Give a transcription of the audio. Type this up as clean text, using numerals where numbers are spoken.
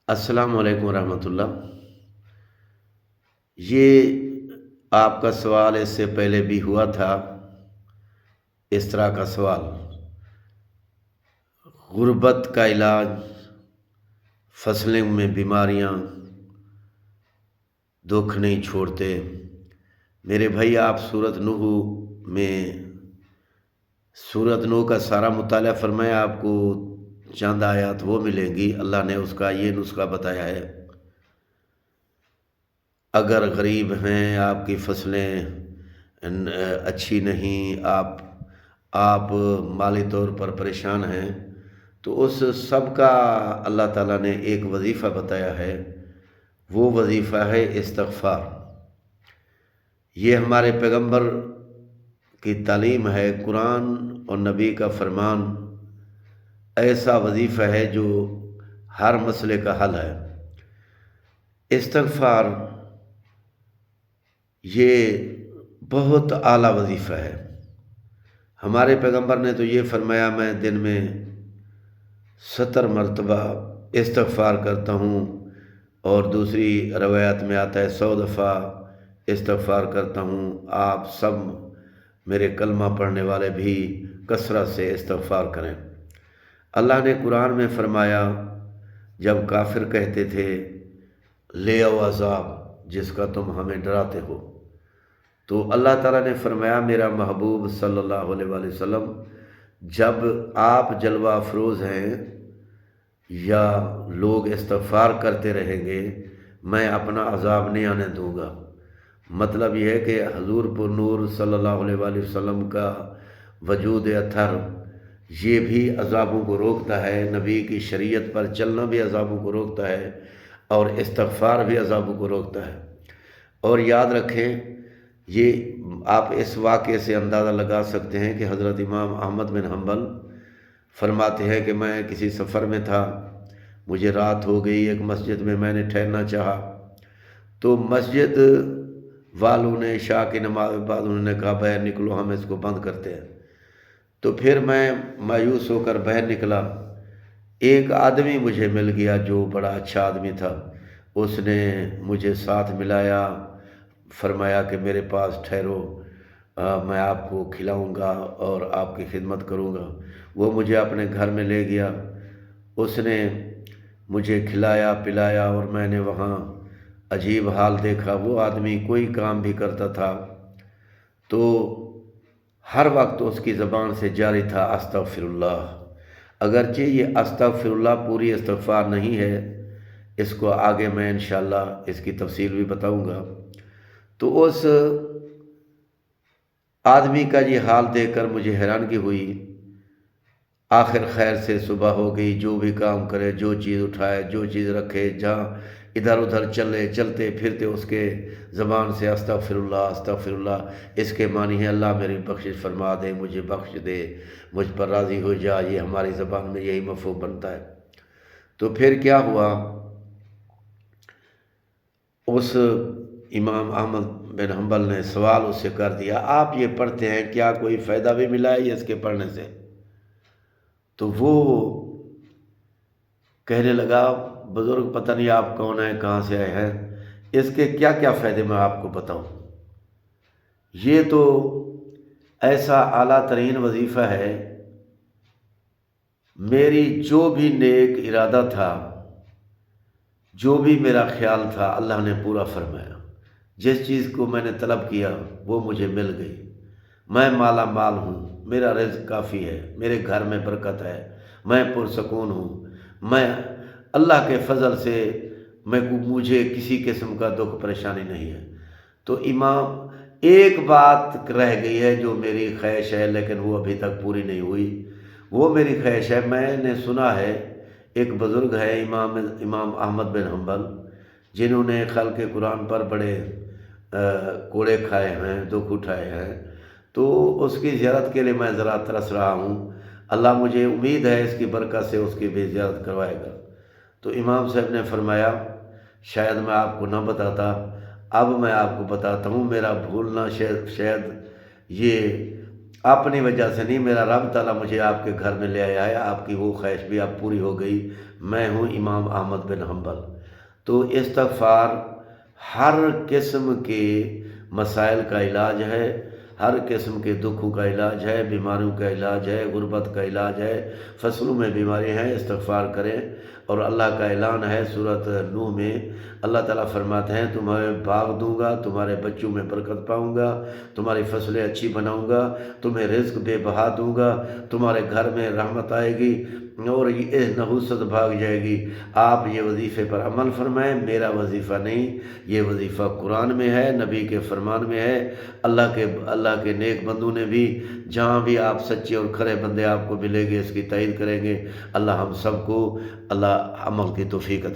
السلام علیکم ورحمۃ اللہ۔ یہ آپ کا سوال اس سے پہلے بھی ہوا تھا، اس طرح کا سوال۔ غربت کا علاج، فصلیں میں بیماریاں دکھ نہیں چھوڑتے۔ میرے بھائی، آپ سورت نوح کا سارا مطالعہ فرمائیں، آپ کو چند آیات وہ ملیں گی۔ اللہ نے اس کا یہ نسخہ بتایا ہے: اگر غریب ہیں، آپ کی فصلیں اچھی نہیں، آپ مالی طور پر پریشان ہیں، تو اس سب کا اللہ تعالیٰ نے ایک وظیفہ بتایا ہے۔ وہ وظیفہ ہے استغفار۔ یہ ہمارے پیغمبر کی تعلیم ہے، قرآن اور نبی کا فرمان ایسا وظیفہ ہے جو ہر مسئلے کا حل ہے۔ استغفار یہ بہت اعلیٰ وظیفہ ہے۔ ہمارے پیغمبر نے تو یہ فرمایا، میں دن میں 70 مرتبہ استغفار کرتا ہوں، اور دوسری روایات میں آتا ہے 100 دفعہ استغفار کرتا ہوں۔ آپ سب میرے کلمہ پڑھنے والے بھی کثرت سے استغفار کریں۔ اللہ نے قرآن میں فرمایا، جب کافر کہتے تھے لے آؤ عذاب جس کا تم ہمیں ڈراتے ہو، تو اللہ تعالیٰ نے فرمایا، میرا محبوب صلی اللہ علیہ وآلہ وسلم، جب آپ جلوہ افروز ہیں یا لوگ استغفار کرتے رہیں گے، میں اپنا عذاب نہیں آنے دوں گا۔ مطلب یہ ہے کہ حضور پر نور صلی اللہ علیہ وآلہ وسلم کا وجود اطہر یہ بھی عذابوں کو روکتا ہے، نبی کی شریعت پر چلنا بھی عذابوں کو روکتا ہے، اور استغفار بھی عذابوں کو روکتا ہے۔ اور یاد رکھیں، یہ آپ اس واقعے سے اندازہ لگا سکتے ہیں کہ حضرت امام احمد بن حنبل فرماتے ہیں کہ میں کسی سفر میں تھا، مجھے رات ہو گئی، ایک مسجد میں نے ٹھہرنا چاہا، تو مسجد والوں نے عشاء کی نماز کے بعد انہوں نے کہا باہر نکلو، ہم اس کو بند کرتے ہیں۔ تو پھر میں مایوس ہو کر باہر نکلا، ایک آدمی مجھے مل گیا جو بڑا اچھا آدمی تھا، اس نے مجھے ساتھ ملایا، فرمایا کہ میرے پاس ٹھہرو، میں آپ کو کھلاؤں گا اور آپ کی خدمت کروں گا۔ وہ مجھے اپنے گھر میں لے گیا، اس نے مجھے کھلایا پلایا، اور میں نے وہاں عجیب حال دیکھا۔ وہ آدمی کوئی کام بھی کرتا تھا تو ہر وقت اس کی زبان سے جاری تھا استغفر اللہ، اگرچہ یہ استغفر اللہ پوری استغفار نہیں ہے، اس کو آگے میں انشاءاللہ اس کی تفصیل بھی بتاؤں گا۔ تو اس آدمی کا یہ حال دیکھ کر مجھے حیرانگی ہوئی۔ آخر خیر سے صبح ہو گئی، جو بھی کام کرے، جو چیز اٹھائے، جو چیز رکھے، جہاں ادھر ادھر چلتے پھرتے اس کے زبان سے استغفر اللہ استغفر اللہ۔ اس کے معنی ہے اللہ میری بخشش فرما دے، مجھے بخش دے، مجھ پر راضی ہو جا، یہ ہماری زبان میں یہی مفہوم بنتا ہے۔ تو پھر کیا ہوا، اس امام احمد بن حنبل نے سوال اس سے کر دیا، آپ یہ پڑھتے ہیں، کیا کوئی فائدہ بھی ملا ہے اس کے پڑھنے سے؟ تو وہ کہنے لگا، بزرگ پتہ نہیں آپ کون ہیں، کہاں سے آئے ہیں، اس کے کیا کیا فائدے میں آپ کو بتاؤں۔ یہ تو ایسا اعلیٰ ترین وظیفہ ہے، میری جو بھی نیک ارادہ تھا، جو بھی میرا خیال تھا، اللہ نے پورا فرمایا۔ جس چیز کو میں نے طلب کیا وہ مجھے مل گئی، میں مالا مال ہوں، میرا رزق کافی ہے، میرے گھر میں برکت ہے، میں پرسکون ہوں، میں اللہ کے فضل سے مجھے کسی قسم کا دکھ پریشانی نہیں ہے۔ تو امام، ایک بات رہ گئی ہے جو میری خواہش ہے، لیکن وہ ابھی تک پوری نہیں ہوئی۔ وہ میری خواہش ہے، میں نے سنا ہے ایک بزرگ ہے امام احمد بن حنبل، جنہوں نے خلق قرآن پر بڑے کوڑے کھائے ہیں، دکھ اٹھائے ہیں، تو اس کی زیارت کے لیے میں ذرا ترس رہا ہوں۔ اللہ مجھے امید ہے اس کی برکت سے اس کی بھی زیارت کروائے گا۔ تو امام صاحب نے فرمایا، شاید میں آپ کو نہ بتاتا، اب میں آپ کو بتاتا ہوں، میرا بھولنا شاید یہ اپنی وجہ سے نہیں، میرا رب تعالیٰ مجھے آپ کے گھر میں لے آیا ہے، آپ کی وہ خواہش بھی اب پوری ہو گئی۔ میں ہوں امام احمد بن حنبل۔ تو استغفار ہر قسم کے مسائل کا علاج ہے، ہر قسم کے دکھوں کا علاج ہے، بیماریوں کا علاج ہے، غربت کا علاج ہے، فصلوں میں بیماری ہیں، استغفار کریں۔ اور اللہ کا اعلان ہے سورۃ نوح میں، اللہ تعالیٰ فرماتے ہیں تمہیں باغ دوں گا، تمہارے بچوں میں برکت پاؤں گا، تمہاری فصلیں اچھی بناؤں گا، تمہیں رزق بے بہا دوں گا، تمہارے گھر میں رحمت آئے گی اور یہ نحوست بھاگ جائے گی۔ آپ یہ وظیفے پر عمل فرمائیں، میرا وظیفہ نہیں، یہ وظیفہ قرآن میں ہے، نبی کے فرمان میں ہے۔ اللہ کے نیک بندوں نے بھی، جہاں بھی آپ سچے اور کھرے بندے آپ کو ملیں گے اس کی تائید کریں گے۔ اللہ ہم سب کو اللہ عمل کی توفیق عطا